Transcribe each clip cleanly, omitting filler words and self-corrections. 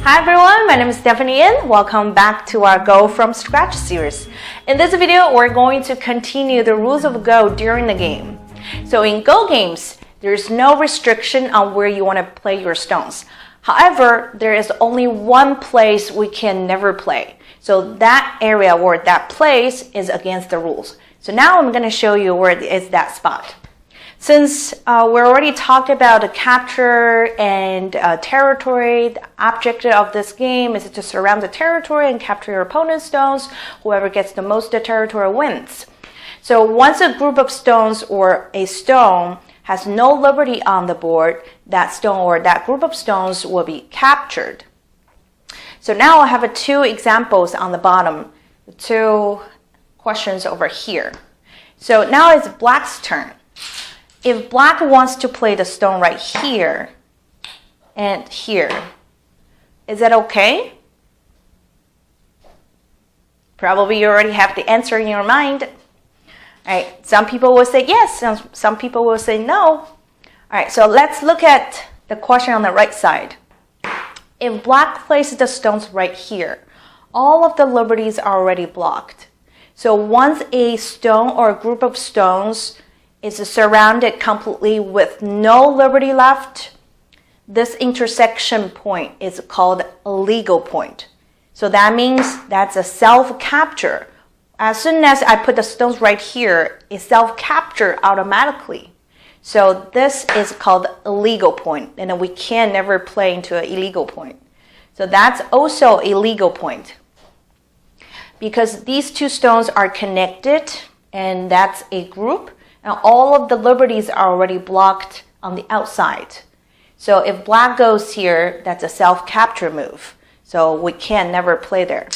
Hi everyone, my name is Stephanie and welcome back to our Go From Scratch series. In this video, we're going to continue the rules of Go during the game. So in Go games, there's no restriction on where you want to play your stones. However, there is only one place we can never play. So that area or that place is against the rules. So now I'm going to show you where is that spot. Since we already talked about the capture and territory, the objective of this game is to surround the territory and capture your opponent's stones. Whoever gets the most territory wins. So once a group of stones or a stone has no liberty on the board, that stone or that group of stones will be captured. So now I have two examples on the bottom, two questions over here. So now it's Black's turn. If Black wants to play the stone right here and here, is that okay? Probably you already have the answer in your mind. All right, some people will say yes, some people will say no. All right, so let's look at the question on the right side. If Black places the stones right here, all of the liberties are already blocked. So once a stone or a group of stones is surrounded completely with no liberty left, this intersection point is called a legal point. So that means that's a self-capture. As soon as I put the stones right here, it self-capture automatically. So this is called a legal point, and we can never play into an illegal point. So that's also a legal point. Because these two stones are connected, and that's a group, and all of the liberties are already blocked on the outside. So if Black goes here, that's a self-capture move. So we can never play there.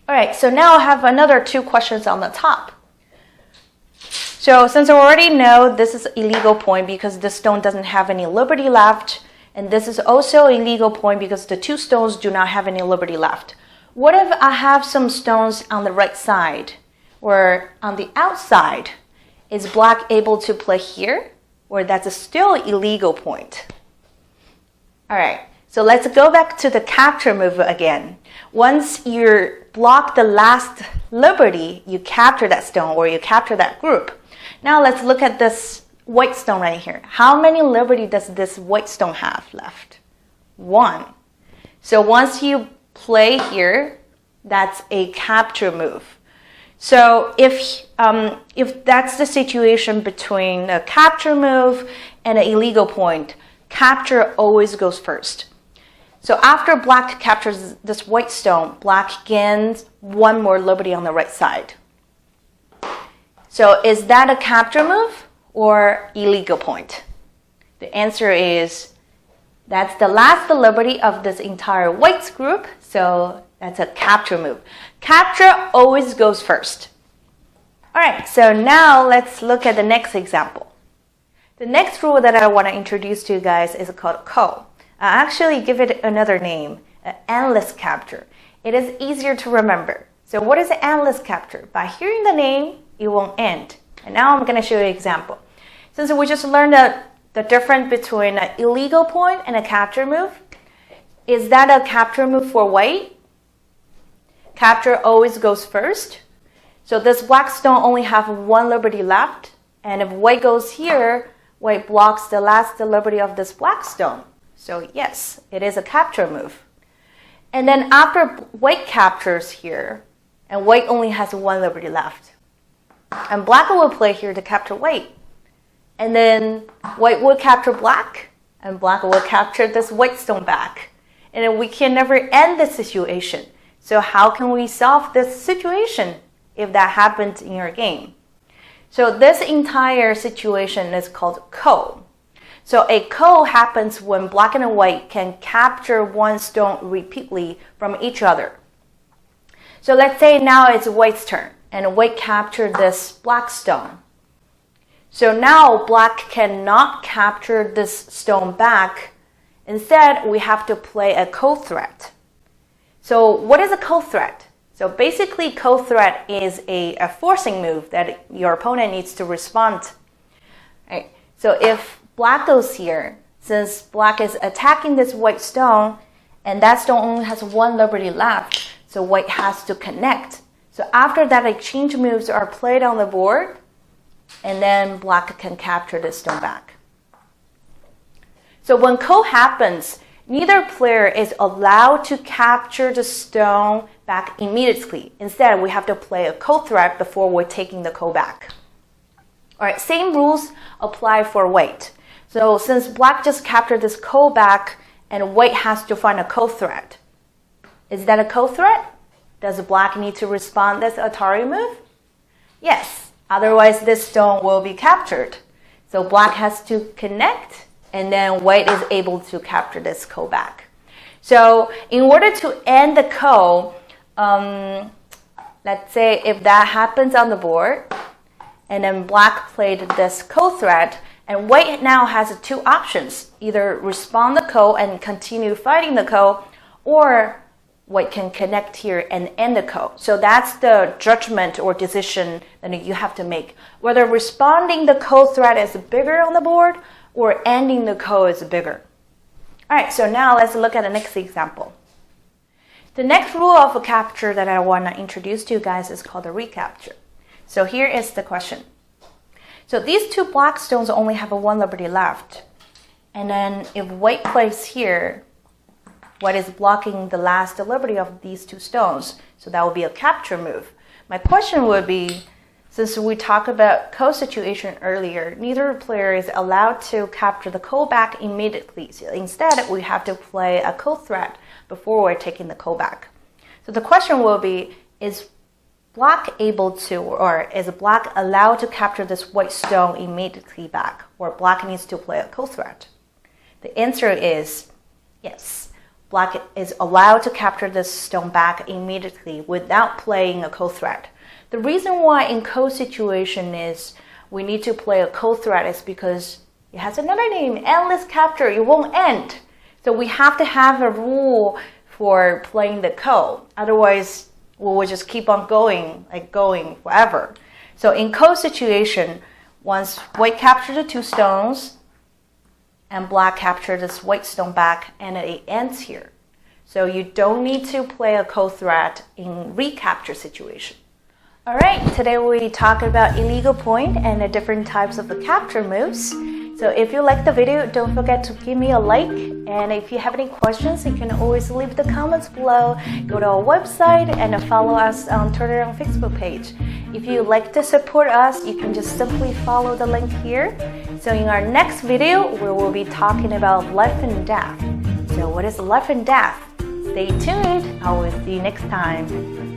All right, so now I have another two questions on the top. So since I already know this is a illegal point because this stone doesn't have any liberty left, and this is also a legal point because the two stones do not have any liberty left. What if I have some stones on the right side or on the outside? Is Black able to play here, or that's a still illegal point? All right, so let's go back to the capture move again. Once you block the last liberty, you capture that stone or you capture that group. Now let's look at this white stone right here. How many liberty does this white stone have left? One. So once you play here, that's a capture move. So if that's the situation between a capture move and an illegal point, capture always goes first. So after Black captures this white stone, Black gains one more liberty on the right side. So is that a capture move or illegal point? The answer is that's the last liberty of this entire whites group, so that's a capture move. Capture always goes first. All right, so now let's look at the next example. The next rule that I want to introduce to you guys is called co. I actually give it another name, endless capture. It is easier to remember. So what is endless capture? By hearing the name, it won't end. And now I'm going to show you an example. Since we just learned the difference between an illegal point and a capture move, is that a capture move for white? Capture always goes first. So this Black stone only have one liberty left. And if white goes here, white blocks the last liberty of this Black stone. So yes, it is a capture move. And then after white captures here, and white only has one liberty left, and Black will play here to capture white. And then white will capture Black, and Black will capture this white stone back. And then we can never end this situation. So how can we solve this situation if that happens in your game? So this entire situation is called co. So a co happens when Black and white can capture one stone repeatedly from each other. So let's say now it's white's turn, and white captured this Black stone. So now Black cannot capture this stone back. Instead, we have to play a co-threat. So what is a co-threat? So basically, co-threat is a forcing move that your opponent needs to respond. Right? So if Black goes here, since Black is attacking this white stone, and that stone only has one liberty left, so white has to connect. So after that exchange moves are played on the board, and then black can capture the stone back. So when ko happens, neither player is allowed to capture the stone back immediately. Instead, we have to play a ko threat before we're taking the ko back. All right, same rules apply for white. So since black just captured this ko back, and white has to find a ko threat. Is that a ko threat? Does black need to respond this Atari move? Yes, otherwise this stone will be captured. So black has to connect, and then white is able to capture this ko back. So in order to end the ko, let's say if that happens on the board, and then black played this ko threat, and white now has two options. Either respond the ko and continue fighting the ko, or white can connect here and end the ko. So that's the judgment or decision that you have to make. Whether responding the ko threat is bigger on the board or ending the ko is bigger. All right, so now let's look at the next example. The next rule of a capture that I want to introduce to you guys is called the recapture. So here is the question. So these two black stones only have one liberty left. And then if white plays here, white is blocking the last liberty of these two stones. So that would be a capture move. My question would be, since we talked about ko situation earlier, neither player is allowed to capture the ko back immediately. So instead, we have to play a ko threat before we're taking the ko back. So the question will be, is black able to, or is black allowed to capture this white stone immediately back, or black needs to play a ko threat? The answer is yes. Black is allowed to capture this stone back immediately without playing a ko threat. The reason why in ko situation is we need to play a ko threat is because it has another name, endless capture. It won't end. So we have to have a rule for playing the ko. Otherwise, we will just keep on going forever. So in ko situation, once white captures the two stones and black captures this white stone back, and it ends here. So you don't need to play a ko threat in recapture situation. All right, today we talked about illegal point and the different types of the capture moves. So if you like the video, don't forget to give me a like. And if you have any questions, you can always leave the comments below. Go to our website and follow us on Twitter and Facebook page. If you like to support us, you can just simply follow the link here. So in our next video, we will be talking about life and death. So what is life and death? Stay tuned. I will see you next time.